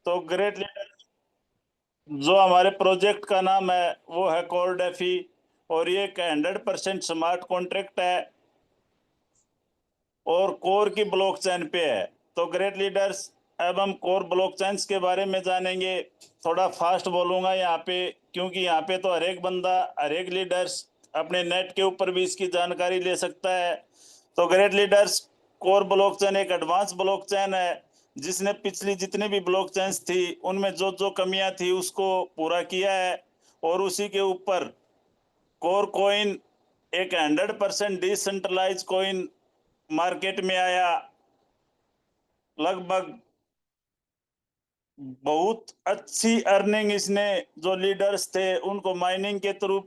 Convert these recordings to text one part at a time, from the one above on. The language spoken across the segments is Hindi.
तो ग्रेट लीडर, जो हमारे प्रोजेक्ट का नाम है वो है कोर डेफी, और ये एक 100% स्मार्ट कॉन्ट्रैक्ट है और कोर की ब्लॉकचेन पे है। तो ग्रेट लीडर्स, अब हम कोर ब्लॉकचेन्स के बारे में जानेंगे। थोड़ा फास्ट बोलूंगा यहाँ पे, क्योंकि यहाँ पे तो हर एक बंदा, हर एक लीडर्स अपने नेट के ऊपर भी इसकी जानकारी ले सकता है। तो ग्रेट लीडर्स, कोर ब्लॉकचेन एक एडवांस ब्लॉकचेन है जिसने पिछली जितनी भी ब्लॉकचेन्स थी उनमें जो जो कमियां थी उसको पूरा किया है, और उसी के ऊपर कोर कॉइन एक 100% डिसेंट्रलाइज कॉइन मार्केट में आया। लगभग बहुत अच्छी अर्निंग इसने जो लीडर्स थे उनको माइनिंग के थ्रू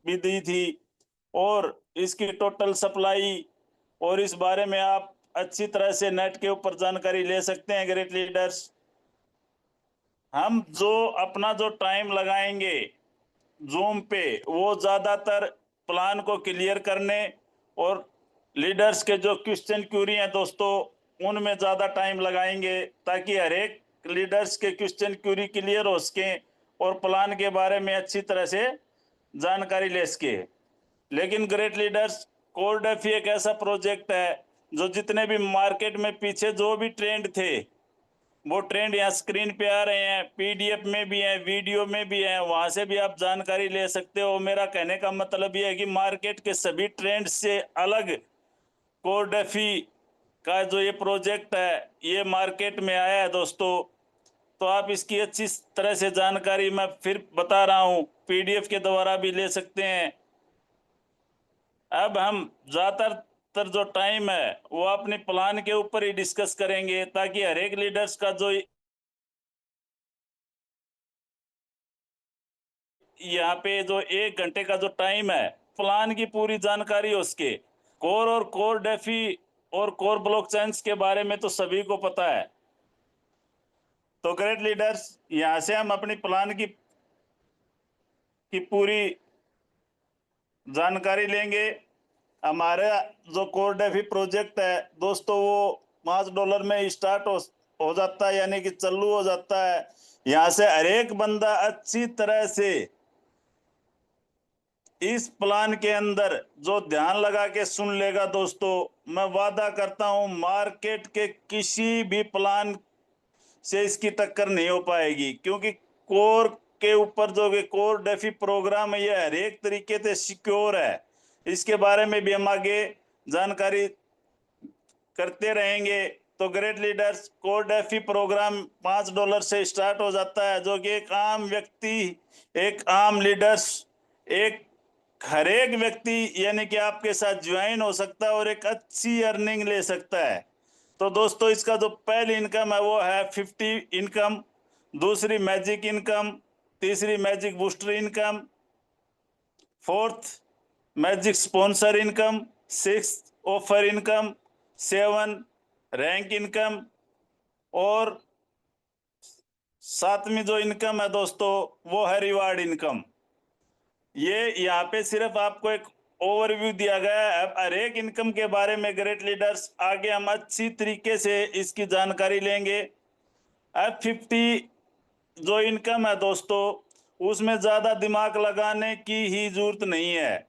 भी दी थी, और इसकी टोटल सप्लाई, और इस बारे में आप अच्छी तरह से नेट के ऊपर जानकारी ले सकते हैं ग्रेट लीडर्स। हम जो अपना जो टाइम लगाएंगे जूम पे, वो ज्यादातर प्लान को क्लियर करने और लीडर्स के जो क्वेश्चन क्यूरी हैं दोस्तों उनमें ज्यादा टाइम लगाएंगे, ताकि हर एक लीडर्स के क्वेश्चन क्यूरी क्लियर हो सके और प्लान के बारे में अच्छी तरह से जानकारी ले सके। लेकिन ग्रेट लीडर्स, कोर डेफी एक ऐसा प्रोजेक्ट है जो जितने भी मार्केट में पीछे जो भी ट्रेंड थे वो ट्रेंड यहाँ स्क्रीन पे आ रहे हैं, पीडीएफ में भी है, वीडियो में भी है, वहां से भी आप जानकारी ले सकते हो। मेरा कहने का मतलब ये है कि मार्केट के सभी ट्रेंड से अलग कोर डेफी का जो ये प्रोजेक्ट है ये मार्केट में आया है दोस्तों। तो आप इसकी अच्छी तरह से जानकारी मैं फिर बता रहा हूँ, पीडीएफ के द्वारा भी ले सकते हैं। अब हम ज्यादातर जो टाइम है वो अपने प्लान के ऊपर ही डिस्कस करेंगे, ताकि हर एक लीडर्स का जो यहाँ पे जो 1 घंटे का जो टाइम है प्लान की पूरी जानकारी हो उसके। कोर और कोर डेफी और कोर ब्लॉकचेन्स के बारे में तो सभी को पता है। तो ग्रेट लीडर्स, यहाँ से हम अपनी प्लान की पूरी जानकारी लेंगे। हमारा जो कोर डेफी प्रोजेक्ट है दोस्तों वो $5 में स्टार्ट हो जाता है, यानी कि चालू हो जाता है। यहाँ से हर एक बंदा अच्छी तरह से इस प्लान के अंदर जो ध्यान लगा के सुन लेगा दोस्तों, मैं वादा करता हूं मार्केट के किसी भी प्लान से इसकी टक्कर नहीं हो पाएगी, क्योंकि कोर के ऊपर जो कोर डेफी प्रोग्राम है ये हर एक तरीके से सिक्योर है। इसके बारे में भी हम आगे जानकारी करते रहेंगे। तो great leaders, core DeFi programme $5 से स्टार्ट हो जाता है, जो कि एक आम व्यक्ति, एक आम लीडर्स, एक हर एक व्यक्ति यानी कि आपके साथ ज्वाइन हो सकता है और एक अच्छी अर्निंग ले सकता है। तो दोस्तों, इसका जो पहली इनकम है वो है 50 इनकम, दूसरी मैजिक इनकम, तीसरी magic booster income, fourth magic sponsor income, six offer income, 7 rank income, और सातवीं जो इनकम है दोस्तों वो है रिवार्ड इनकम। ये यहाँ पे सिर्फ आपको एक ओवरव्यू दिया गया है। अब हर एक इनकम के बारे में ग्रेट लीडर्स आगे हम अच्छी तरीके से इसकी जानकारी लेंगे। अब 50 जो इनकम है दोस्तों उसमें ज्यादा दिमाग लगाने की ही जरूरत नहीं है,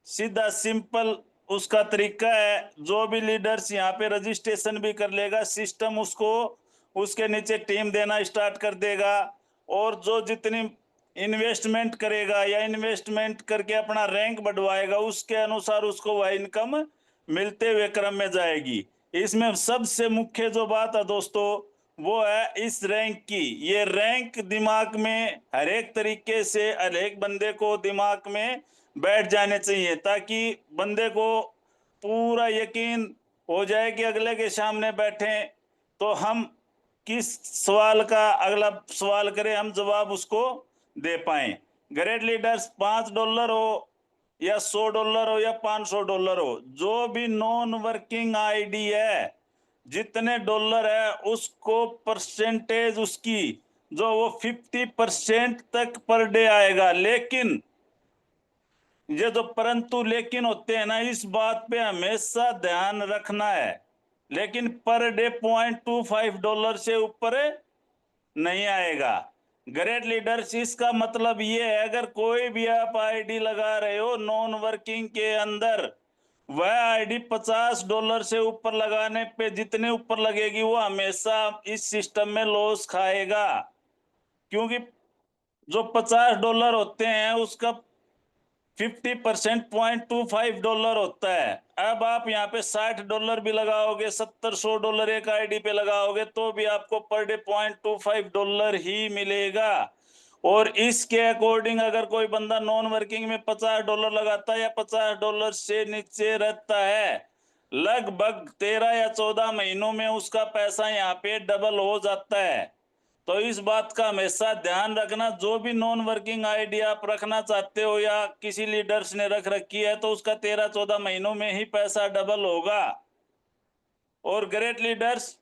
सीधा सिंपल उसका तरीका है। जो भी लीडर्स यहाँ पे रजिस्ट्रेशन भी कर लेगा, सिस्टम उसको उसके नीचे टीम देना स्टार्ट कर देगा, और जो जितनी इन्वेस्टमेंट करेगा या इन्वेस्टमेंट करके अपना रैंक बढ़वाएगा उसके अनुसार उसको वह इनकम मिलते हुए क्रम में जाएगी। इसमें सबसे मुख्य जो बात है दोस्तों वो है इस रैंक की। ये रैंक दिमाग में हर एक तरीके से हर एक बंदे को दिमाग में बैठ जाने चाहिए, ताकि बंदे को पूरा यकीन हो जाए कि अगले के सामने बैठे तो हम किस सवाल का अगला सवाल करें हम जवाब उसको दे पाए। ग्रेट लीडर्स, $5 हो या $100 हो या $500 हो, जो भी नॉन वर्किंग आईडी है जितने डॉलर है उसको परसेंटेज उसकी जो वो 50% तक पर डे आएगा। लेकिन ये जो परंतु लेकिन होते हैं ना, इस बात पे हमेशा ध्यान रखना है। लेकिन पर डे $0.25 से ऊपर नहीं आएगा। ग्रेट लीडर्स इसका मतलब ये है, अगर कोई भी आप आईडी लगा रहे हो नॉन वर्किंग के अंदर, वह आईडी $50 से ऊपर लगाने पे जितने ऊपर लगेगी वो हमेशा इस सिस्टम में लॉस खाएगा, क्योंकि जो $50 होते हैं उसका 50% $0.25 होता है। अब आप यहाँ पे $60 भी लगाओगे, 70-100 एक आईडी पे लगाओगे तो भी आपको पर डे $0.25 ही मिलेगा। और इसके अकॉर्डिंग अगर कोई बंदा नॉन वर्किंग में $50 लगाता है या $50 से नीचे रहता है, लगभग 13 या 14 महीनों में उसका पैसा यहाँ पे डबल हो जाता है। तो इस बात का हमेशा ध्यान रखना, जो भी नॉन वर्किंग आईडी आप रखना चाहते हो या किसी लीडर्स ने रख रखी है तो उसका 13-14 महीनों में ही पैसा डबल होगा। और ग्रेट लीडर्स,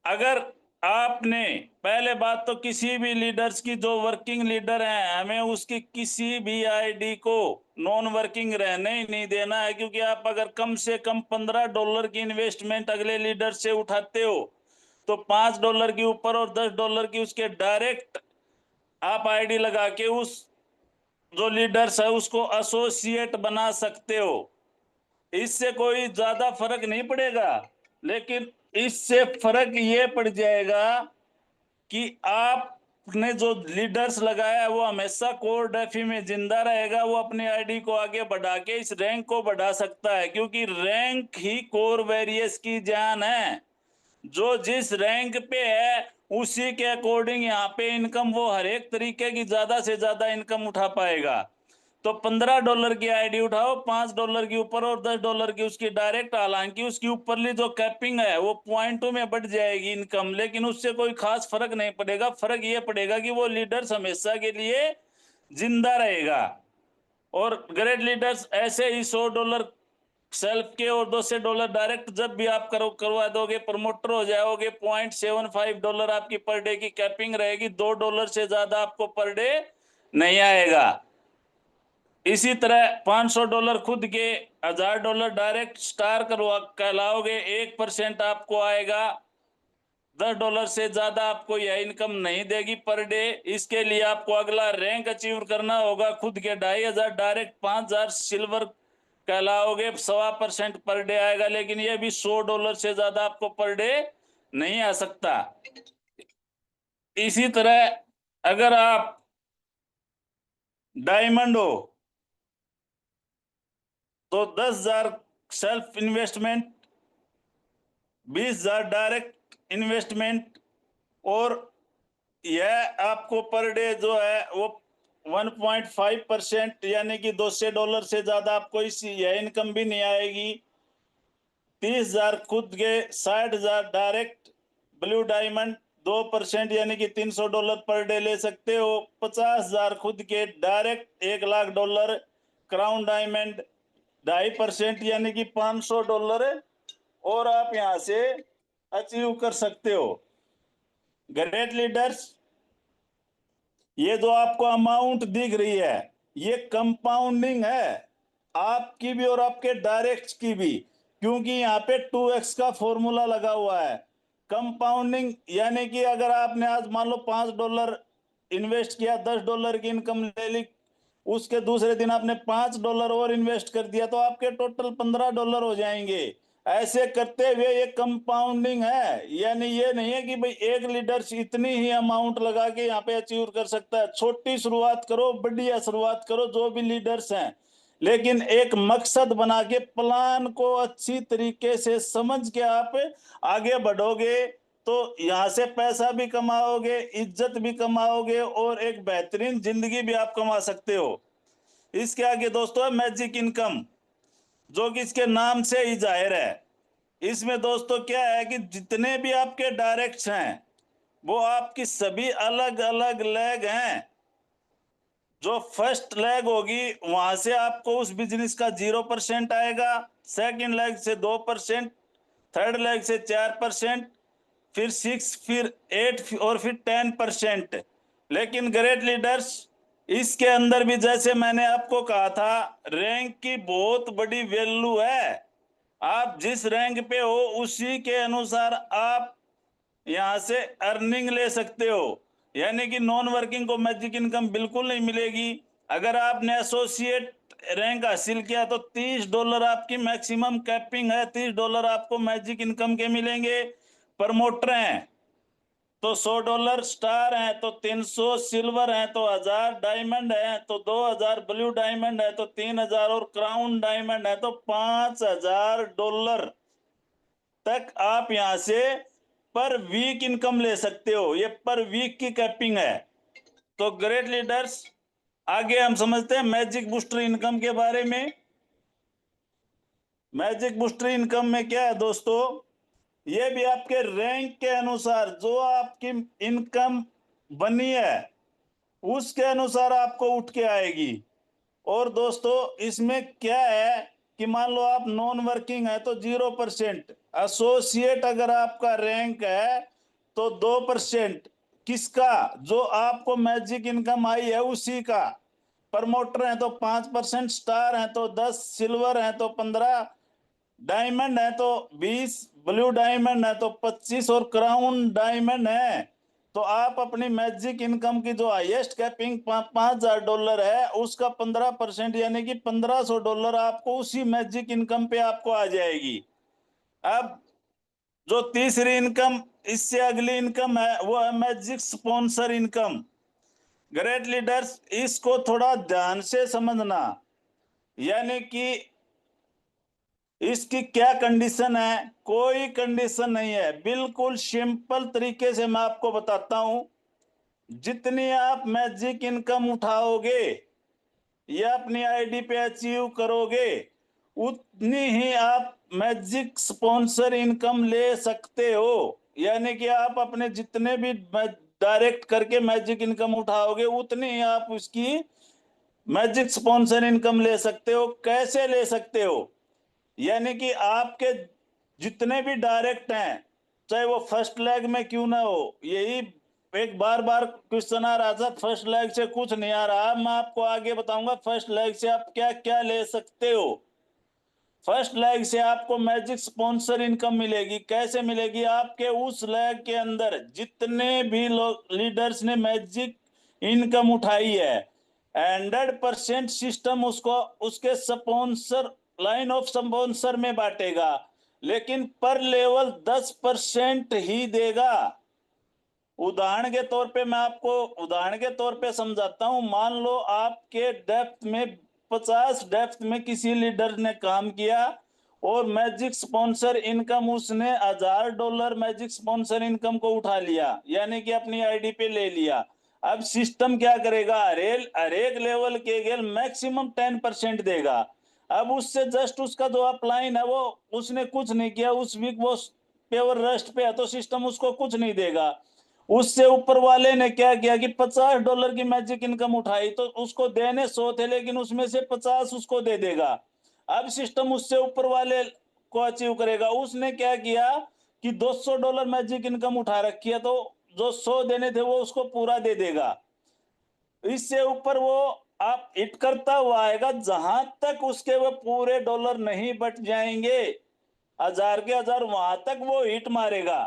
अगर आपने, पहले बात तो किसी भी लीडर्स की, जो वर्किंग लीडर हैं, हमें उसकी किसी भी आईडी को नॉन वर्किंग रहने ही नहीं देना है, क्योंकि आप अगर कम से कम $15 की इन्वेस्टमेंट अगले लीडर से उठाते हो तो $5 के ऊपर और $10 की उसके डायरेक्ट आप आईडी लगा के उस जो लीडर्स है उसको एसोसिएट बना सकते हो। इससे कोई ज्यादा फर्क नहीं पड़ेगा, लेकिन इससे फर्क ये पड़ जाएगा कि आपने जो लीडर्स लगाया है वो हमेशा कोर डेफी में जिंदा रहेगा। वो अपनी आईडी को आगे बढ़ा के इस रैंक को बढ़ा सकता है, क्योंकि रैंक ही कोर वेरियस की जान है। जो जिस रैंक पे है उसी के अकॉर्डिंग यहाँ पे इनकम वो हर एक तरीके की ज्यादा से ज्यादा इनकम उठा पाएगा। तो $15 की आईडी उठाओ, $5 की ऊपर और $10 की उसकी डायरेक्ट, हालांकि उसकी ऊपरली जो कैपिंग है वो पॉइंटों में बढ़ जाएगी इनकम, लेकिन उससे कोई खास फर्क नहीं पड़ेगा। फर्क ये पड़ेगा कि वो लीडर्स हमेशा के लिए जिंदा रहेगा। और ग्रेट लीडर्स ऐसे ही $100 सेल्फ के और $200 डायरेक्ट जब भी आप करवा दोगे, प्रमोटर हो जाओगे, $0.75 आपकी पर डे की कैपिंग रहेगी। $2 से ज्यादा आपको पर डे नहीं आएगा। इसी तरह $500 खुद के, $1000 डायरेक्ट स्टार करवा कहलाओगे, 1% आपको आएगा। $10 से ज्यादा आपको यह इनकम नहीं देगी पर डे। इसके लिए आपको अगला रैंक अचीव करना होगा। खुद के 2500 डायरेक्ट, 5000 सिल्वर कहलाओगे, 1.25% पर डे आएगा, लेकिन यह भी $100 से ज्यादा आपको पर डे नहीं आ सकता। इसी तरह अगर आप डायमंड हो तो 10,000 सेल्फ इन्वेस्टमेंट, 20,000 डायरेक्ट इन्वेस्टमेंट, और यह आपको पर डे जो है वो 1.5%, यानी कि $200 से ज्यादा आपको इस यह इनकम भी नहीं आएगी। 30,000 खुद के, 60,000 डायरेक्ट ब्लू डायमंड, 2% यानी कि $300 पर डे ले सकते हो। 50,000 खुद के डायरेक्ट, $1,00,000 क्राउन डायमंड, 2.5% यानी कि $500 और आप यहां से अचीव कर सकते हो। ग्रेट लीडर्स, ये जो आपको अमाउंट दिख रही है ये कंपाउंडिंग है, आपकी भी और आपके डायरेक्ट की भी, क्योंकि यहाँ पे 2x का फॉर्मूला लगा हुआ है। कंपाउंडिंग यानी कि अगर आपने आज मान लो $5 इन्वेस्ट किया, $10 की इनकम ले ली, उसके दूसरे दिन आपने $5 और इन्वेस्ट कर दिया तो आपके टोटल $15 हो जाएंगे। ऐसे करते हुए ये कंपाउंडिंग है, यानी ये नहीं है कि भाई एक लीडर इतनी ही अमाउंट लगा के यहाँ पे अचीव कर सकता है। छोटी शुरुआत करो, बढ़िया शुरुआत करो जो भी लीडर्स हैं, लेकिन एक मकसद बना के प्लान को अच्छी तरीके से समझ के आप आगे बढ़ोगे तो यहाँ से पैसा भी कमाओगे, इज्जत भी कमाओगे और एक बेहतरीन जिंदगी भी आप कमा सकते हो। इसके आगे दोस्तों है मैजिक इनकम, जो कि इसके नाम से ही जाहिर है। इसमें दोस्तों क्या है कि जितने भी आपके डायरेक्ट्स हैं वो आपकी सभी अलग अलग लेग हैं। जो फर्स्ट लेग होगी वहां से आपको उस बिजनेस का 0% आएगा, सेकंड लेग से 2%, थर्ड लेग से 4%, फिर 6, फिर 8 और फिर 10%। लेकिन ग्रेट लीडर्स, इसके अंदर भी जैसे मैंने आपको कहा था, रैंक की बहुत बड़ी वैल्यू है। आप जिस रैंक पे हो उसी के अनुसार आप यहाँ से अर्निंग ले सकते हो, यानी कि नॉन वर्किंग को मैजिक इनकम बिल्कुल नहीं मिलेगी। अगर आपने एसोसिएट रैंक हासिल किया तो $30 आपकी मैक्सिमम कैपिंग है, $30 आपको मैजिक इनकम के मिलेंगे। प्रमोटर हैं तो $100, स्टार हैं तो 300, सिल्वर हैं तो 1000, डायमंड हैं तो 2000, ब्लू डायमंड है तो 3000 और क्राउन डायमंड है तो $5000 तक आप यहां से पर वीक इनकम ले सकते हो। ये पर वीक की कैपिंग है। तो ग्रेट लीडर्स, आगे हम समझते हैं मैजिक बूस्टर इनकम के बारे में। मैजिक बूस्टर इनकम में क्या है दोस्तों, ये भी आपके रैंक के अनुसार जो आपकी इनकम बनी है उसके अनुसार आपको उठ के आएगी। और दोस्तों इसमें क्या है कि मान लो आप नॉन वर्किंग है तो 0%, एसोसिएट अगर आपका रैंक है तो 2%, किसका, जो आपको मैजिक इनकम आई है उसी का। प्रमोटर है तो 5%, स्टार है तो 10, सिल्वर है तो 15, डायमंड है तो 20, ब्लू डायमंड है तो 25 और क्राउन डायमंड है तो आप अपनी मैजिक इनकम की जो हाईएस्ट कैपिंग $5000 है उसका 15% यानी कि $1500 आपको उसी मैजिक इनकम पे आपको आ जाएगी। अब जो तीसरी इनकम, इससे अगली इनकम है वो है magic sponsor income. Great leaders, इसको थोड़ा ध्यान से समझना, यानी कि इसकी क्या कंडीशन है, कोई कंडीशन नहीं है, बिल्कुल सिंपल तरीके से मैं आपको बताता हूं। जितनी आप मैजिक इनकम उठाओगे या अपनी आईडी पे अचीव करोगे उतनी ही आप मैजिक स्पॉन्सर इनकम ले सकते हो। यानी कि आप अपने जितने भी डायरेक्ट करके मैजिक इनकम उठाओगे उतनी ही आप उसकी मैजिक स्पॉन्सर इनकम ले सकते हो। कैसे ले सकते हो, यानी कि आपके जितने भी डायरेक्ट हैं चाहे वो फर्स्ट लेग में क्यों ना हो, यही एक बार बार क्वेश्चन आ रहा था, फर्स्ट लेग से कुछ नहीं आ रहा, मैं आपको आगे बताऊंगा फर्स्ट लेग से आप क्या क्या ले सकते हो। फर्स्ट लेग से आपको मैजिक स्पॉन्सर इनकम मिलेगी। कैसे मिलेगी, आपके उस लेग के अंदर जितने भी लोग लीडर्स ने मैजिक इनकम उठाई है 100% सिस्टम उसको उसके स्पॉन्सर लाइन ऑफ स्पॉन्सर में बांटेगा, लेकिन पर लेवल 10% ही देगा। उदाहरण के तौर पे मैं आपको उदाहरण के तौर पे समझाता हूं। मान लो आपके डेप्थ में 50 डेप्थ में किसी लीडर ने काम किया और मैजिक स्पॉन्सर इनकम उसने $1000 मैजिक स्पॉन्सर इनकम को उठा लिया, यानी कि अपनी आईडी पे ले लिया। अब सिस्टम क्या करेगा, हर एक लेवल के लिए मैक्सिमम 10% देगा। अब उससे जस्ट उसका जो अपलाइन है वो उसने कुछ नहीं किया, उस वीक वो पेवर रेस्ट पे है तो सिस्टम उसको कुछ नहीं देगा। उससे ऊपर वाले ने क्या किया कि $50 की मैजिक इनकम उठाई तो उसको देने 100 थे लेकिन उसमें से 50 उसको दे देगा। अब सिस्टम उससे ऊपर वाले को अचीव करेगा। उसने क्या किया कि $200 मैजिक इनकम उठा रखी है तो जो 100 देने थे वो उसको पूरा दे देगा। इससे ऊपर वो आप हिट करता हुआ आएगा जहां तक उसके वो पूरे डॉलर नहीं बच जाएंगे, 1000 के 1000 वहां तक वो हिट मारेगा,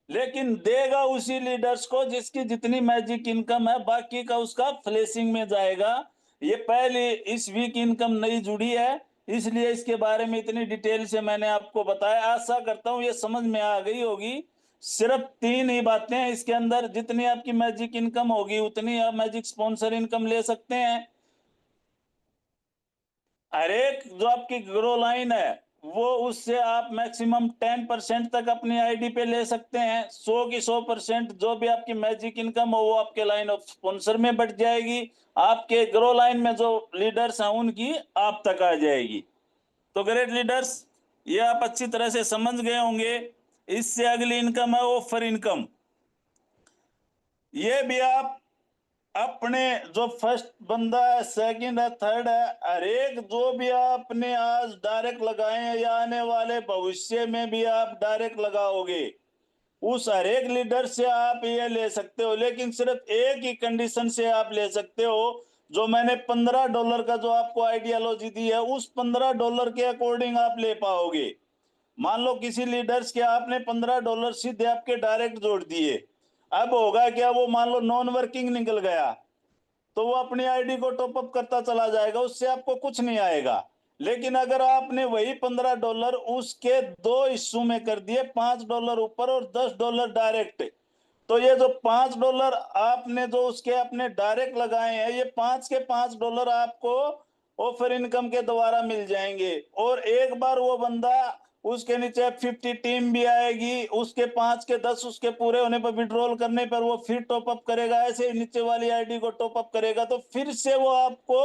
लेकिन देगा उसी लीडर्स को जिसकी जितनी मैजिक इनकम है, बाकी का उसका फ्लेशिंग में जाएगा। ये पहली इस वीक इनकम नई जुड़ी है इसलिए इसके बारे में इतनी डिटेल से मैंने आपको बताया। आशा करता हूं ये समझ में आ गई होगी। सिर्फ 3 ही बातें हैं इसके अंदर, जितनी आपकी मैजिक इनकम होगी उतनी आप मैजिक स्पॉन्सर इनकम ले सकते हैं। हर एक जो आपकी ग्रो लाइन है वो उससे आप मैक्सिमम 10% तक अपनी आईडी पे ले सकते हैं। 100 की 100% जो भी आपकी मैजिक इनकम हो वो आपके लाइन ऑफ स्पॉन्सर में बढ़ जाएगी, आपके ग्रो लाइन में जो लीडर्स हैं उनकी आप तक आ जाएगी। तो ग्रेट लीडर्स, ये आप अच्छी तरह से समझ गए होंगे। इससे अगली इनकम है ऑफर इनकम। ये भी आप अपने जो फर्स्ट बंदा है, सेकंड है, थर्ड है, हर एक जो भी आपने आज डायरेक्ट लगाए हैं या आने वाले भविष्य में भी आप डायरेक्ट लगाओगे उस हर एक लीडर से आप ये ले सकते हो, लेकिन सिर्फ एक ही कंडीशन से आप ले सकते हो। जो मैंने $15 का जो आपको आइडियोलॉजी दी है उस $15 के अकॉर्डिंग आप ले पाओगे। मान लो किसी लीडर्स के आपने $15 सीधे आपके डायरेक्ट जोड़ दिए, अब होगा क्या, वो मान लो नॉन वर्किंग निकल गया तो वो अपनी आईडी को टॉपअप करता चला जाएगा, उससे आपको कुछ नहीं आएगा। लेकिन अगर आपने वही $15 उसके दो हिस्सों में कर दिए, $5 ऊपर और $10 डायरेक्ट, तो ये जो $5 आपने जो उसके अपने डायरेक्ट लगाए हैं, ये 5 के $5 आपको ऑफर इनकम के द्वारा मिल जाएंगे। और एक बार वो बंदा, उसके नीचे 50 टीम भी आएगी, उसके 5 के 10 उसके पूरे होने पर विड्रॉल करने पर वो फिर टॉपअप करेगा, ऐसे नीचे वाली आईडी को टॉपअप करेगा तो फिर से वो आपको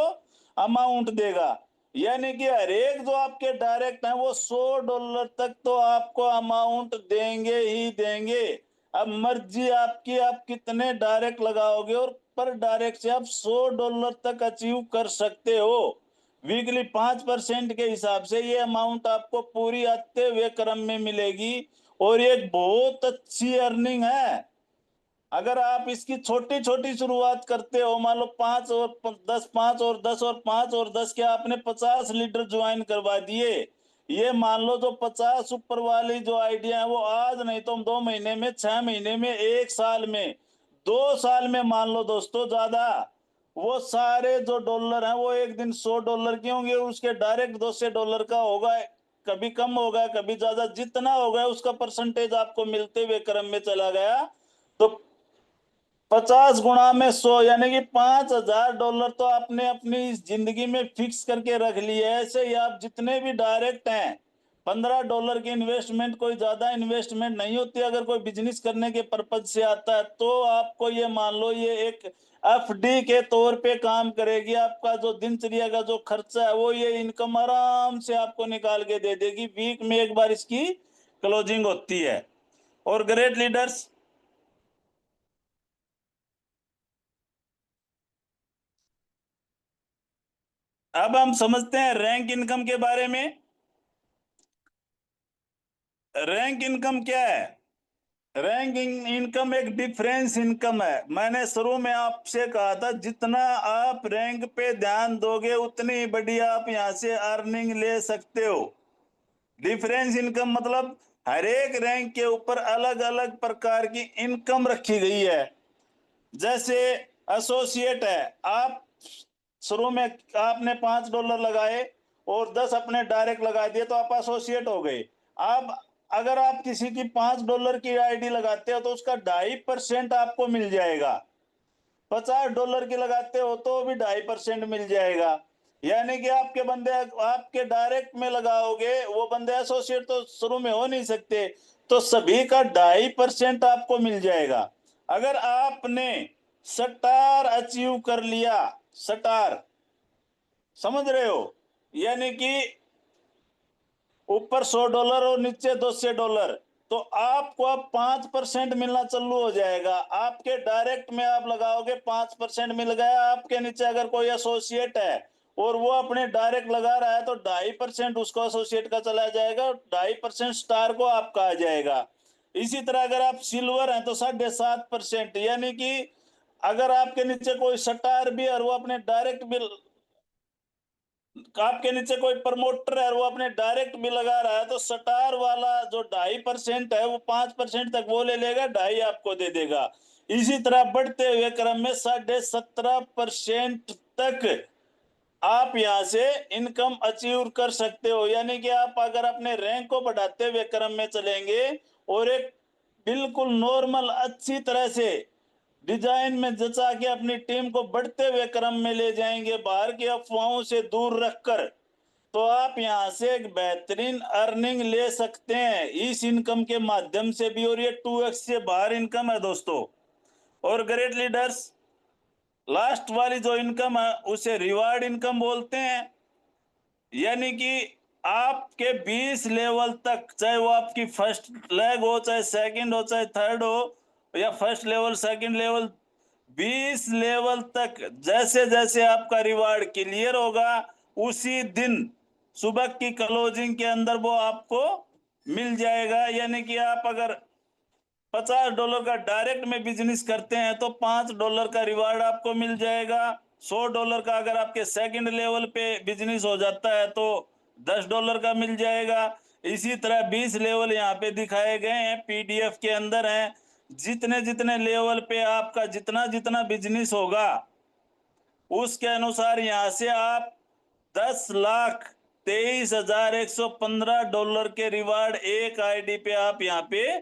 अमाउंट देगा। यानी कि हर एक जो आपके डायरेक्ट हैं वो $100 तक तो आपको अमाउंट देंगे ही देंगे। अब मर्जी आपकी, आप कितने डायरेक्ट लगाओगे और पर डायरेक्ट से आप $100 तक अचीव कर सकते हो। वीकली 5% के हिसाब से ये अमाउंट आपको पूरी आते हुए क्रम में मिलेगी और ये बहुत अच्छी अर्निंग है। अगर आप इसकी छोटी छोटी शुरुआत करते हो, मान लो 5 और 10, 5 और 10 और 5 और 10 के आपने 50 लीडर ज्वाइन करवा दिए, ये मान लो जो 50 ऊपर वाली जो आइडिया है वो आज नहीं तो 2 महीने में, 6 महीने में, 1 साल में, 2 साल में, मान लो दोस्तों ज्यादा, वो सारे जो डॉलर हैं वो एक दिन $100 के होंगे, उसके डायरेक्ट $200 का होगा, कभी कम होगा कभी ज्यादा, जितना होगा उसका परसेंटेज आपको मिलते हुए क्रम में चला गया तो 50 गुणा में 100 यानी कि $5,000 तो आपने अपनी इस जिंदगी में फिक्स करके रख लिए। ऐसे ही आप जितने भी डायरेक्ट हैं, $15 की इन्वेस्टमेंट कोई ज्यादा इन्वेस्टमेंट नहीं होती। अगर कोई बिजनेस करने के पर्पज से आता है तो आपको ये मान लो ये एक एफडी के तौर पे काम करेगी। आपका जो दिनचर्या का जो खर्चा है वो ये इनकम आराम से आपको निकाल के दे देगी। वीक में एक बार इसकी क्लोजिंग होती है। और ग्रेट लीडर्स, अब हम समझते हैं रैंक इनकम के बारे में। रैंक इनकम क्या है? रैंक इनकम एक डिफरेंस इनकम है। मैंने शुरू में आपसे कहा था जितना आप रैंक पे ध्यान दोगे उतनी बड़ी आप यहां से अर्निंग ले सकते हो। डिफरेंस इनकम मतलब हर एक रैंक के ऊपर अलग अलग प्रकार की इनकम रखी गई है। जैसे एसोसिएट है, आप शुरू में आपने $5 लगाए और 10 अपने डायरेक्ट लगा दिए तो आप एसोसिएट हो गए। अब अगर आप किसी की $5 की आईडी लगाते हो तो उसका 2.5% आपको मिल जाएगा। $50 की लगाते हो तो भी 2.5% मिल जाएगा। यानी कि आपके बंदे आपके डायरेक्ट में लगाओगे, वो बंदे एसोसिएट तो शुरू में हो नहीं सकते, तो सभी का 2.5% आपको मिल जाएगा। अगर आपने स्टार अचीव कर लिया, स्टार समझ रहे हो, यानी कि ऊपर $100 और नीचे $200, तो आपको अब 5% मिलना चालू हो जाएगा। आपके डायरेक्ट में आप लगाओगे 5% मिल गया। आपके नीचे अगर कोई एसोसिएट है और वो अपने डायरेक्ट लगा रहा है तो 2.5% उसको एसोसिएट का चला जाएगा और 2.5% स्टार को आपका आ जाएगा। इसी तरह अगर आप सिल्वर हैं तो 7.5%, यानी कि अगर आपके नीचे कोई स्टार भी है और वो अपने डायरेक्ट भी, आपके नीचे कोई प्रमोटर है और वो अपने डायरेक्ट भी लगा रहा है तो स्टार वाला जो 2.5% है वो 5% तक वो ले लेगा, 2.5 आपको दे देगा। इसी तरह बढ़ते हुए क्रम में 17.5% तक आप यहां से इनकम अचीव कर सकते हो। यानी कि आप अगर अपने रैंक को बढ़ाते हुए क्रम में चलेंगे और एक बिल्कुल नॉर्मल अच्छी तरह से डिजाइन में जचा के अपनी टीम को बढ़ते हुए क्रम में ले जाएंगे, बाहर की अफवाहों से दूर रखकर, तो आप यहां से एक बेहतरीन अर्निंग ले सकते हैं इस इनकम के माध्यम से भी। और ये 2x से बाहर इनकम है दोस्तों। और ग्रेट लीडर्स, लास्ट वाली जो इनकम है उसे रिवार्ड इनकम बोलते हैं। यानी कि आपके 20 लेवल तक, चाहे वो आपकी फर्स्ट लेग हो, चाहे सेकंड हो, चाहे थर्ड हो, या first level second level, 20 level तक जैसे जैसे आपका रिवार्ड क्लियर होगा उसी दिन सुबह की क्लोजिंग के अंदर वो आपको मिल जाएगा। यानी कि आप अगर $50 का डायरेक्ट में बिजनेस करते हैं तो $5 का रिवार्ड आपको मिल जाएगा। $100 का अगर आपके सेकंड लेवल पे बिजनेस हो जाता है तो $10 का मिल जाएगा। इसी तरह 20 लेवल यहाँ पे दिखाए गए हैं, पीडीएफ के अंदर हैं। जितने जितने लेवल पे आपका जितना जितना बिजनेस होगा उसके अनुसार यहाँ से आप 10,23,115 डॉलर के रिवार्ड एक आईडी पे आप यहाँ पे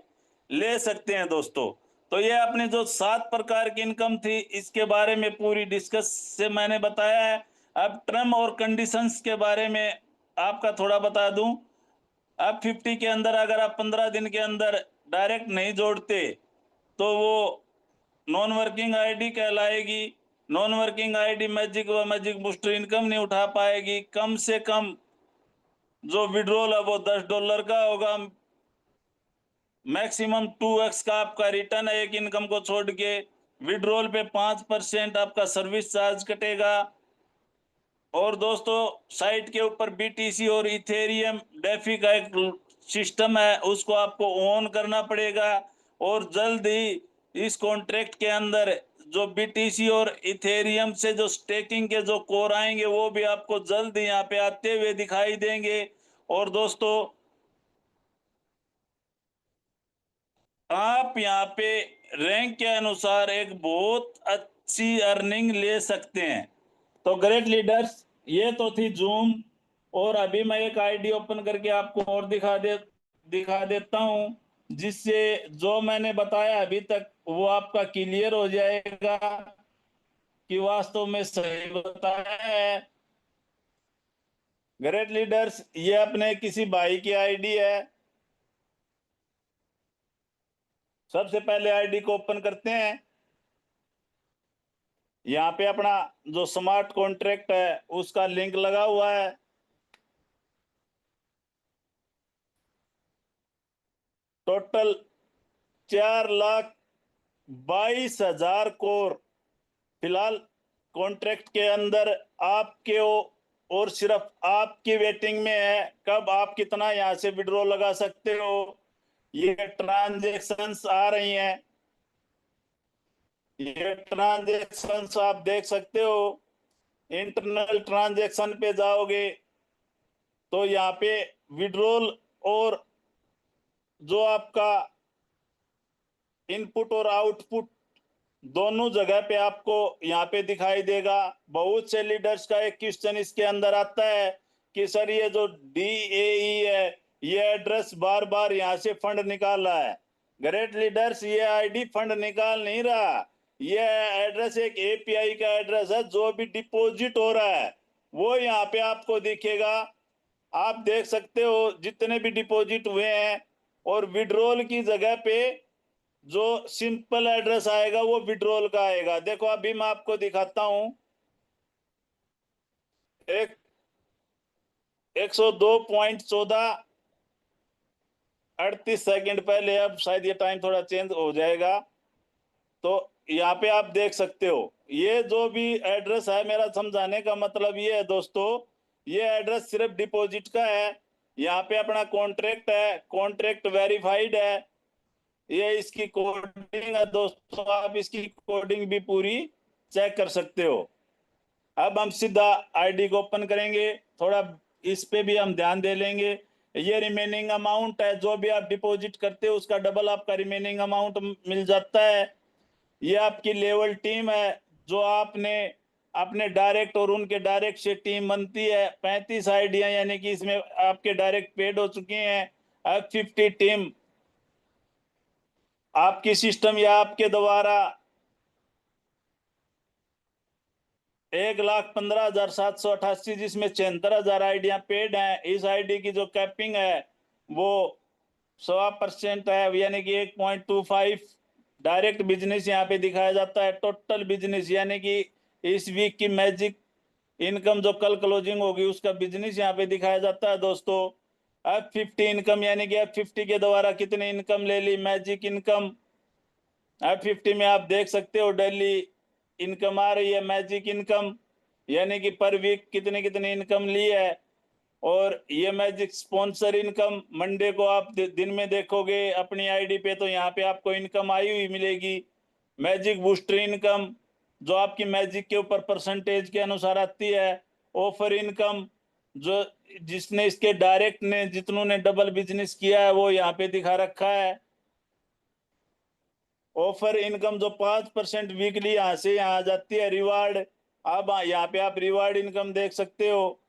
ले सकते हैं दोस्तों। तो ये अपनी जो 7 प्रकार की इनकम थी इसके बारे में पूरी डिस्कस से मैंने बताया है। अब टर्म और कंडीशंस के बारे में आपका थोड़ा बता दूं। अब 50 के अंदर अगर आप 15 दिन के अंदर डायरेक्ट नहीं जोड़ते तो वो नॉन वर्किंग आईडी कहलाएगी। नॉन वर्किंग आईडी मैजिक व मैजिक बूस्टर इनकम नहीं उठा पाएगी। कम से कम जो विड्रॉल है वो $10 का होगा। मैक्सिमम 2x का आपका रिटर्न है एक इनकम को छोड़ के। विड्रॉल पे 5% आपका सर्विस चार्ज कटेगा। और दोस्तों साइट के ऊपर बीटीसी और इथेरियम डेफी का एक सिस्टम है, उसको आपको ऑन करना पड़ेगा। और जल्द ही इस कॉन्ट्रैक्ट के अंदर जो बीटीसी और इथेरियम से जो स्टेकिंग के जो कोर आएंगे वो भी आपको जल्द ही यहाँ पे आते हुए दिखाई देंगे। और दोस्तों आप यहाँ पे रैंक के अनुसार एक बहुत अच्छी अर्निंग ले सकते हैं। तो ग्रेट लीडर्स, ये तो थी जूम। और अभी मैं एक आईडी ओपन करके आपको और दिखा देता हूं, जिससे जो मैंने बताया अभी तक वो आपका क्लियर हो जाएगा कि वास्तव में सही बताया है। ग्रेट लीडर्स, ये अपने किसी भाई की आईडी है। सबसे पहले आईडी को ओपन करते हैं। यहाँ पे अपना जो स्मार्ट कॉन्ट्रैक्ट है उसका लिंक लगा हुआ है। टोटल 4,22,000 कोर फिलहाल कॉन्ट्रैक्ट के अंदर आपके और सिर्फ आपकी वेटिंग में है। कब आप कितना यहाँ से विड्रॉ लगा सकते हो, ये ट्रांजेक्शंस आ रही हैं। ये ट्रांजेक्शंस आप देख सकते हो। इंटरनल ट्रांजेक्शन पे जाओगे तो यहाँ पे विड्रॉल और जो आपका इनपुट और आउटपुट दोनों जगह पे आपको यहाँ पे दिखाई देगा। बहुत से लीडर्स का एक क्वेश्चन इसके अंदर आता है कि सर ये जो DAE है ये एड्रेस बार बार यहाँ से फंड निकाल रहा है। ग्रेट लीडर्स, ये आईडी फंड निकाल नहीं रहा। ये एड्रेस एक API का एड्रेस है। जो भी डिपॉजिट हो रहा है वो यहाँ पे आपको दिखेगा। आप देख सकते हो जितने भी डिपॉजिट हुए हैं। और विड्रॉल की जगह पे जो सिंपल एड्रेस आएगा वो विड्रॉल का आएगा। देखो अभी मैं आपको दिखाता हूं। एक 102.14 38 सेकंड पहले, अब शायद ये टाइम थोड़ा चेंज हो जाएगा। तो यहाँ पे आप देख सकते हो ये जो भी एड्रेस है, मेरा समझाने का मतलब ये है दोस्तों, ये एड्रेस सिर्फ डिपॉजिट का है। यहाँ पे अपना कॉन्ट्रैक्ट है, कॉन्ट्रैक्ट वेरीफाइड है। ये इसकी कोडिंग है दोस्तों, आप इसकी कोडिंग भी पूरी चेक कर सकते हो। अब हम सीधा आईडी को ओपन करेंगे, थोड़ा इस पे भी हम ध्यान दे लेंगे। ये रिमेनिंग अमाउंट है, जो भी आप डिपॉजिट करते हो उसका डबल आपका रिमेनिंग अमाउंट मिल जाता है। ये आपकी लेवल टीम है जो आपने अपने डायरेक्ट और उनके डायरेक्ट से टीम बनती है। 35 आईडियां यानी कि इसमें आपके डायरेक्ट पेड हो चुके हैं। अब 50 टीम आपकी सिस्टम या आपके द्वारा 1,15,788, जिसमें 76,000 आईडियां पेड हैं। इस आईडी की जो कैपिंग है वो 100% है, यानी कि 1.25 डायरेक्ट बिजनेस यहाँ पे दिखाया जाता है। टोटल बिजनेस यानी कि इस वीक की मैजिक इनकम जो कल क्लोजिंग होगी उसका बिजनेस यहाँ पे दिखाया जाता है दोस्तों। अब 50 इनकम यानी कि अब 50 के द्वारा कितनी इनकम ले ली मैजिक इनकम। अब 50 में आप देख सकते हो डेली इनकम आ रही है मैजिक इनकम, यानी कि पर वीक कितने कितने इनकम ली है। और ये मैजिक स्पॉन्सर इनकम मंडे को आप दिन में देखोगे अपनी आईडी पे तो यहाँ पे आपको इनकम आई हुई मिलेगी। मैजिक बूस्टर इनकम जो आपकी मैजिक के ऊपर परसेंटेज के अनुसार आती है। ऑफर इनकम जो जिसने इसके डायरेक्ट ने जितनों ने डबल बिजनेस किया है वो यहाँ पे दिखा रखा है। ऑफर इनकम जो 5% वीकली यहाँ से यहाँ आ जाती है। रिवार्ड, अब यहाँ पे आप रिवार्ड इनकम देख सकते हो।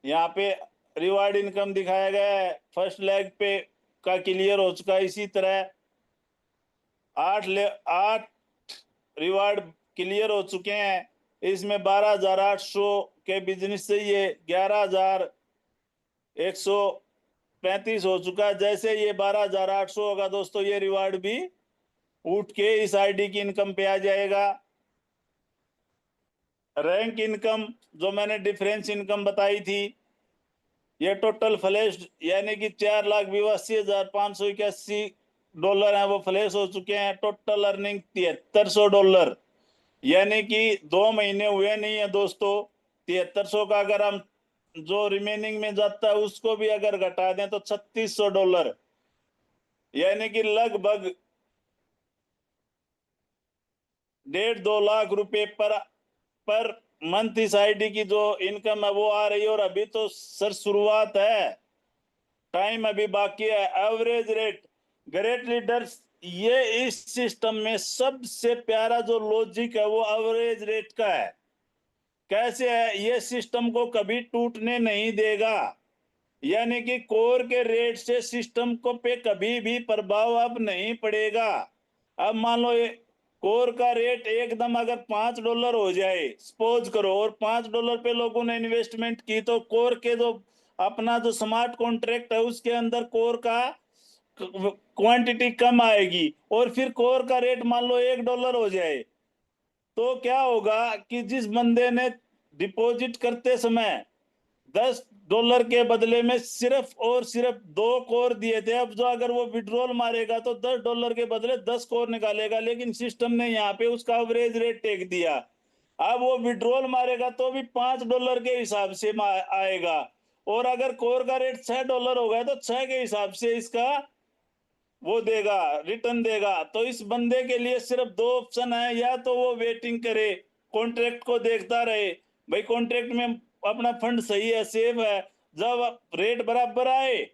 यहाँ पे रिवार्ड इनकम दिखाया गया है। फर्स्ट लेग पे का क्लियर हो चुका है। इसी तरह 8 रिवार्ड क्लियर हो चुके हैं। इसमें 12,800 के बिजनेस से ये 11,135 हो चुका है। जैसे ये 12,800 होगा दोस्तों, ये रिवार्ड भी उठ के इस आईडी की इनकम पे आ जाएगा। रैंक इनकम जो मैंने डिफरेंस इनकम बताई थी, ये टोटल फ्लैश यानी कि 4,82,581 डॉलर है, वो फ्लैश हो चुके हैं। टोटल अर्निंग $7,300, यानी कि 2 महीने हुए नहीं है दोस्तों। 7,300 का अगर हम जो रिमेनिंग में जाता है उसको भी अगर घटा दें तो $3,600, यानी कि लगभग 1.5-2 लाख रुपए पर मंथ इस आईडी की जो इनकम है वो आ रही है। और अभी तो सर शुरुआत है, टाइम अभी बाकी है। एवरेज रेट ग्रेट लीडर्स, ये इस सिस्टम में सबसे प्यारा जो लॉजिक है वो एवरेज रेट का है। कैसे है? ये सिस्टम को कभी टूटने नहीं देगा, यानी कि कोर के रेट से सिस्टम को पे कभी भी प्रभाव अब नहीं पड़ेगा। अब मान लो ये कोर का रेट एकदम अगर $5 हो जाए, सपोज करो, और $5 पे लोगों ने इन्वेस्टमेंट की, तो कोर के जो अपना जो स्मार्ट कॉन्ट्रैक्ट है उसके अंदर कोर का क्वांटिटी कम आएगी। और फिर कोर का रेट मान लो $1 हो जाए, तो क्या होगा कि जिस बंदे ने डिपॉजिट करते समय $10 के बदले में सिर्फ और सिर्फ 2 कोर दिए थे, अब जो अगर वो विड्रॉल मारेगा तो $10 के बदले 10 कोर निकालेगा। लेकिन सिस्टम ने यहाँ पे उसका एवरेज रेट टेक दिया। अब वो विड्रॉल मारेगा तो भी $5 के हिसाब से आएगा। और अगर कोर का रेट $6 होगा तो 6 के हिसाब से इसका वो देगा, रिटर्न देगा। तो इस बंदे के लिए सिर्फ 2 ऑप्शन है, या तो वो वेटिंग करे, कॉन्ट्रैक्ट को देखता रहे, भाई कॉन्ट्रैक्ट में अपना फंड सही है, सेफ है, जब रेट बराबर आए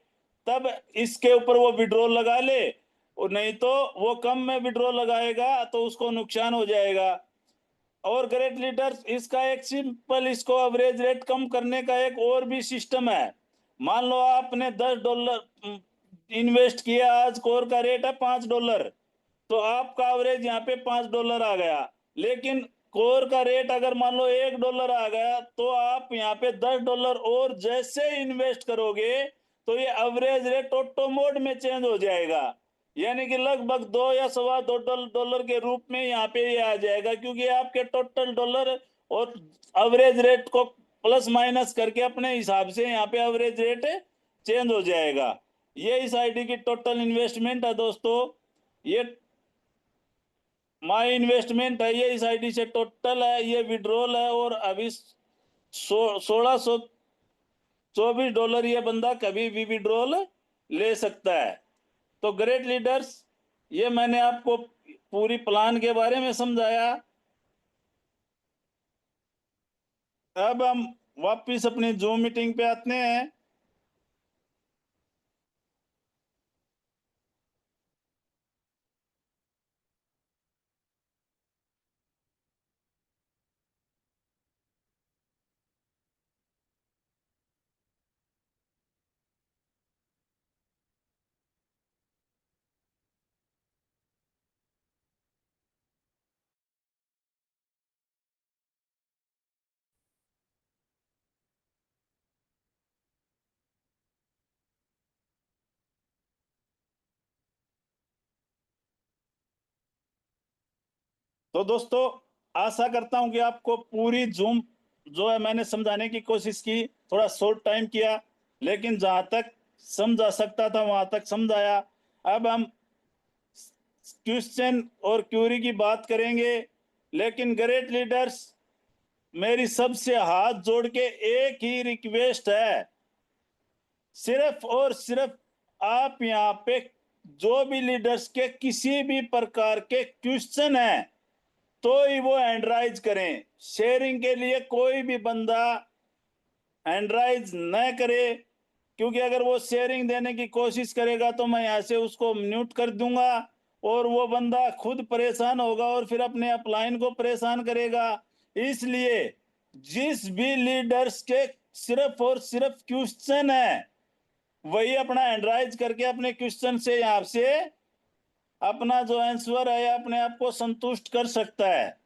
तब इसके ऊपर वो विड्रॉल लगा ले। और नहीं तो वो कम में विड्रॉल लगाएगा तो उसको नुकसान हो जाएगा। और ग्रेट लीडर्स, इसका एक सिंपल, इसको एवरेज रेट कम करने का एक और भी सिस्टम है। मान लो आपने $10 इन्वेस्ट किया, आज कोर का रेट है $5, तो आपका एवरेज यहाँ पे $5 आ गया। लेकिन कोर का रेट अगर मान लो $1 आ गया, तो आप यहाँ पे $10 और जैसे इन्वेस्ट करोगे तो ये एवरेज रेट ऑटो मोड में चेंज हो जाएगा, यानी कि लगभग 2 या $2.25 के रूप में यहाँ पे ये आ जाएगा। क्योंकि आपके टोटल डॉलर और एवरेज रेट को प्लस माइनस करके अपने हिसाब से यहाँ पे एवरेज रेट चेंज हो जाएगा। ये इस आईडी की टोटल इन्वेस्टमेंट है दोस्तों। ये माई इन्वेस्टमेंट है, ये इस आईडी से टोटल है। ये विड्रॉल है, और अभी $1,624 ये बंदा कभी भी विड्रॉल ले सकता है। तो ग्रेट लीडर्स, ये मैंने आपको पूरी प्लान के बारे में समझाया। अब हम वापिस अपनी जूम मीटिंग पे आते हैं। तो दोस्तों, आशा करता हूं कि आपको पूरी जूम जो है मैंने समझाने की कोशिश की। थोड़ा शॉर्ट टाइम किया, लेकिन जहां तक समझा सकता था वहां तक समझाया। अब हम क्वेश्चन और क्यूरी की बात करेंगे। लेकिन ग्रेट लीडर्स, मेरी सबसे हाथ जोड़ के एक ही रिक्वेस्ट है, सिर्फ और सिर्फ आप यहाँ पे जो भी लीडर्स के किसी भी प्रकार के क्वेश्चन है तो ही वो हैंड राइज करें। शेयरिंग के लिए कोई भी बंदा हैंडराइज न करे, क्योंकि अगर वो शेयरिंग देने की कोशिश करेगा तो मैं यहाँ से उसको म्यूट कर दूंगा और वो बंदा खुद परेशान होगा और फिर अपने अपलाइन को परेशान करेगा। इसलिए जिस भी लीडर्स के सिर्फ और सिर्फ क्वेश्चन है, वही अपना हैंडराइज करके अपने क्वेश्चन से यहाँ से अपना जो आंसर है अपने आप को संतुष्ट कर सकता है।